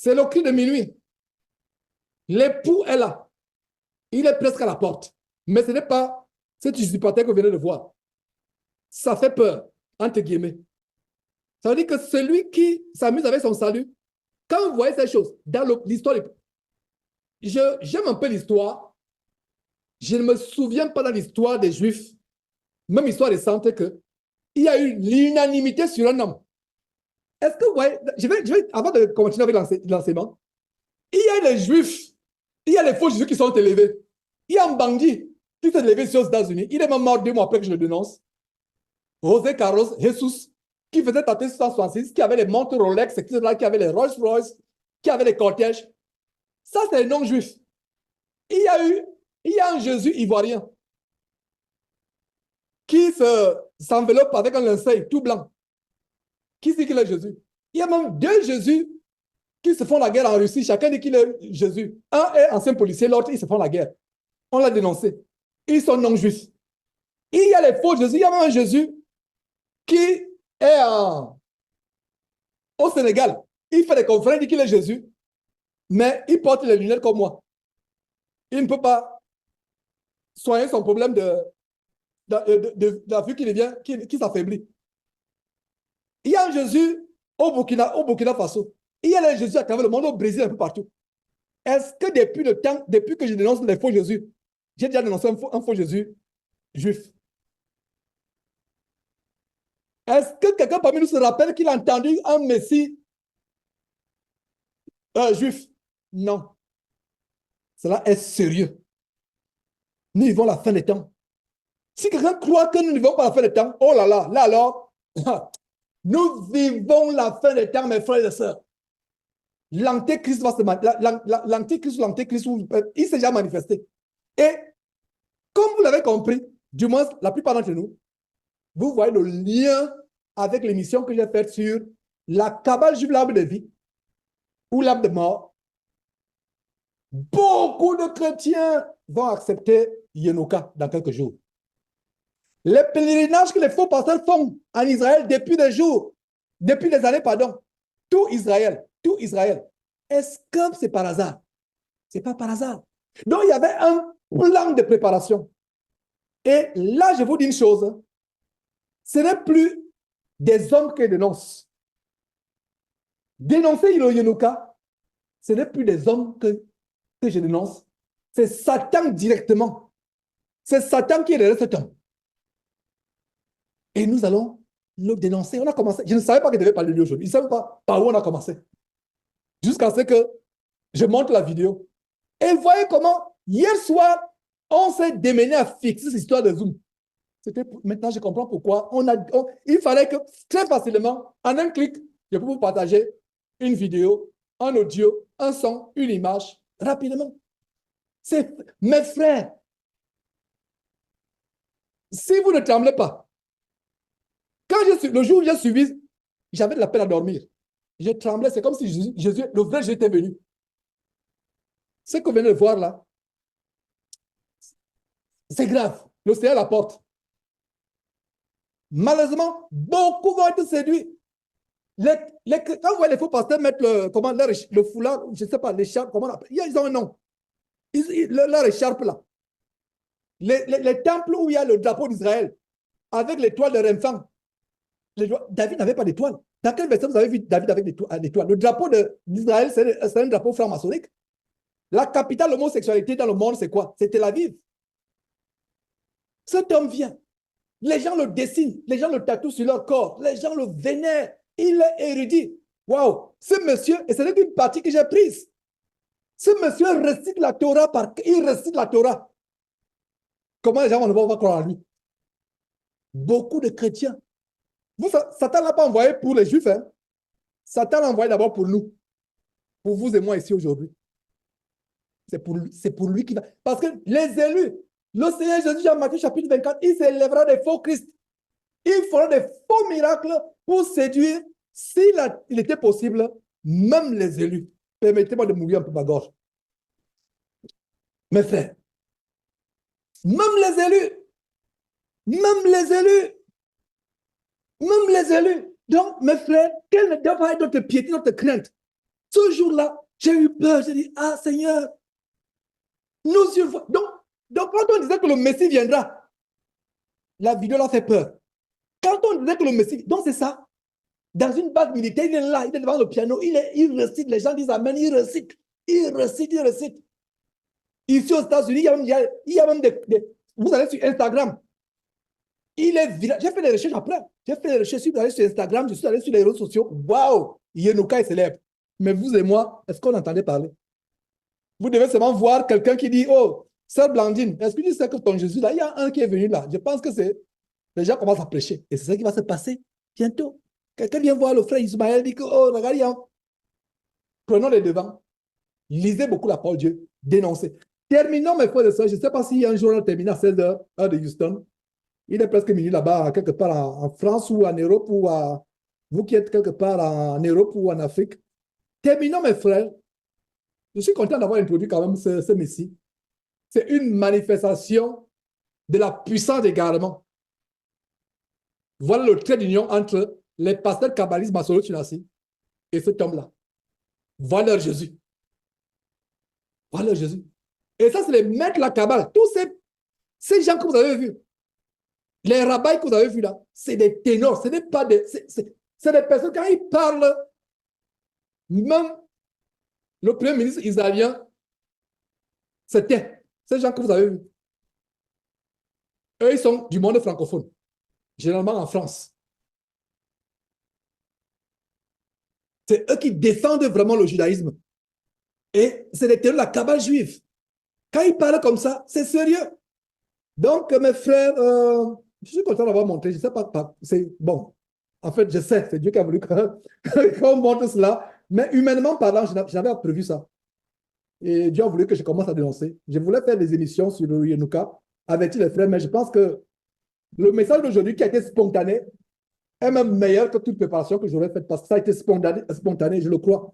C'est le cri de minuit. L'époux est là. Il est presque à la porte. Mais ce n'est pas cet usurpateur que vous venez de voir. Ça fait peur, entre guillemets. Ça veut dire que celui qui s'amuse avec son salut, quand vous voyez ces choses, dans l'histoire, j'aime un peu l'histoire. Je ne me souviens pas dans l'histoire des Juifs, même histoire récente, qu'il y a eu l'unanimité sur un homme. Est-ce que vous voyez, avant de continuer avec l'enseignement, il y a les Juifs, il y a les faux Jésus qui sont élevés. Il y a un bandit qui s'est élevé aux États-Unis. Il est même mort 2 mois après que je le dénonce. José Carlos Jesus, qui faisait tâter 166, qui avait les montres Rolex, etc., qui avait les Rolls-Royce, qui avait les cortèges. Ça, c'est les non-juifs. Il y a un Jésus ivoirien qui s'enveloppe avec un linceul tout blanc. Qui dit qu'il est Jésus? Il y a même 2 Jésus qui se font la guerre en Russie. Chacun dit qu'il est Jésus. Un est ancien policier, l'autre, ils se font la guerre. On l'a dénoncé. Ils sont non-juifs. Il y a les faux Jésus. Il y a même un Jésus qui est au Sénégal. Il fait des conférences, il dit qu'il est Jésus, mais il porte les lunettes comme moi. Il ne peut pas soigner son problème de la vue qui devient, qui s'affaiblit. Il y a un Jésus au Burkina Faso. Il y a les Jésus à travers le monde, au Brésil, un peu partout. Est-ce que depuis que je dénonce les faux Jésus, j'ai déjà dénoncé un faux Jésus juif? Est-ce que quelqu'un parmi nous se rappelle qu'il a entendu un Messie juif? Non. Cela est sérieux. Nous vivons la fin des temps. Si quelqu'un croit que nous ne vivons pas la fin des temps, oh là là, là alors, nous vivons la fin des temps, mes frères et sœurs. L'antéchrist va se l'antéchrist, il s'est déjà manifesté. Et comme vous l'avez compris, du moins la plupart d'entre nous, vous voyez le lien avec l'émission que j'ai faite sur la cabale juive, l'arbre de vie ou l'arbre de mort. Beaucoup de chrétiens vont accepter Yenouka dans quelques jours. Les pèlerinages que les faux pasteurs font en Israël depuis des années, pardon, tout Israël. Est-ce que c'est par hasard? Ce n'est pas par hasard. Donc, il y avait un plan de préparation. Et là, je vous dis une chose, ce n'est plus des hommes qui dénoncent. Dénoncer le Yenouka, ce n'est plus des hommes que je dénonce, c'est Satan directement. C'est Satan qui est derrière cet homme. Et nous allons le dénoncer. On a commencé. Je ne savais pas que je devais parler de lui aujourd'hui. Je ne savais pas par où on a commencé. Jusqu'à ce que je monte la vidéo. Et vous voyez comment, hier soir, on s'est démené à fixer cette histoire de Zoom. Maintenant, je comprends pourquoi. Il fallait que, très facilement, en un clic, je peux vous partager une vidéo, un audio, un son, une image, rapidement. C'est mes frères. Si vous ne tremblez pas, le jour où j'ai suivi, j'avais de la peine à dormir. Je tremblais, c'est comme si Jésus, le vrai Jésus était venu. Ce que vous venez de voir là, c'est grave. Le Seigneur la porte. Malheureusement, beaucoup vont être séduits. Quand vous voyez les faux pasteurs mettre le foulard, je ne sais pas, l'écharpe, comment on appelle, ils ont un nom. Leur écharpe là. Les temples où il y a le drapeau d'Israël, avec l'étoile de Remphan. David n'avait pas d'étoile. Dans quel verset vous avez vu David avec l'étoile? Le drapeau d'Israël, c'est un drapeau franc-maçonnique. La capitale de l'homosexualité dans le monde, c'est quoi? C'est Tel Aviv. Cet homme vient. Les gens le dessinent, les gens le tatouent sur leur corps, les gens le vénèrent. Il est érudit. Waouh! Ce monsieur, et c'est une partie que j'ai prise. Ce monsieur récite la Torah il récite la Torah. Comment les gens ne vont pas croire en lui? Beaucoup de chrétiens. Satan ne l'a pas envoyé pour les Juifs. Hein? Satan l'a envoyé d'abord pour nous. Pour vous et moi ici aujourd'hui. C'est pour lui qui va. Parce que les élus, le Seigneur Jésus, Jean-Matthieu chapitre 24, il s'élèvera des faux Christ. Il fera des faux miracles pour séduire, s'il était possible, même les élus. Permettez-moi de mouiller un peu ma gorge. Mes frères, même les élus, même les élus, même les élus. Donc, mes frères, quelle ne doit pas être notre piété, notre crainte? Ce jour-là, j'ai eu peur. J'ai dit, ah Seigneur, nos yeux voient. Donc, quand on disait que le Messie viendra, la vidéo l'a fait peur. Quand on disait que le Messie, donc c'est ça. Dans une base militaire, il est là, il est devant le piano, il récite, les gens disent Amen, il récite, il récite, il récite. Ici aux États-Unis, il y a même vous allez sur Instagram, il est viral. J'ai fait des recherches après. J'ai fait des recherches, sur Instagram, je suis allé sur les réseaux sociaux. Waouh, Yenuka est célèbre. Mais vous et moi, est-ce qu'on entendait parler? Vous devez seulement voir quelqu'un qui dit, oh, Sœur Blandine, est-ce que tu sais que ton Jésus, là, il y a un qui est venu là. Je pense que c'est, les gens commencent à prêcher. Et c'est ça qui va se passer bientôt. Quelqu'un vient voir le frère Ismaël, dit que, oh, regarde, prenons les devants. Lisez beaucoup la parole de Dieu. Dénoncez. Terminons, mes frères et sœurs. Je ne sais pas s'il y a un journal terminé à 16h, heure de Houston. Il est presque minuit là-bas, quelque part en France ou en Europe, ou vous qui êtes quelque part en Europe ou en Afrique. Terminons, mes frères. Je suis content d'avoir introduit quand même ce Messie. C'est une manifestation de la puissance d'égarement. Voilà le trait d'union entre les pasteurs kabbalistes maçonneries et cet homme-là. Voilà leur Jésus. Voilà leur Jésus. Et ça, c'est les maîtres de la Kabbale. Tous ces gens que vous avez vus, les rabbins que vous avez vus là, c'est des ténors. Ce n'est pas des. C'est des personnes, quand ils parlent, même le premier ministre israélien, c'était ces gens que vous avez vus. Eux, ils sont du monde francophone, généralement en France. C'est eux qui défendent vraiment le judaïsme. Et c'est des ténors de la Kabbale juive. Quand ils parlent comme ça, c'est sérieux. Donc, mes frères, je suis content d'avoir montré. Je ne sais pas, c'est bon. En fait, je sais, c'est Dieu qui a voulu qu'on montre cela. Mais humainement parlant, je n'avais pas prévu ça. Et Dieu a voulu que je commence à dénoncer. Je voulais faire des émissions sur le Yenuka, avertir les frères, mais je pense que le message d'aujourd'hui qui a été spontané est même meilleur que toute préparation que j'aurais faite parce que ça a été spontané, je le crois.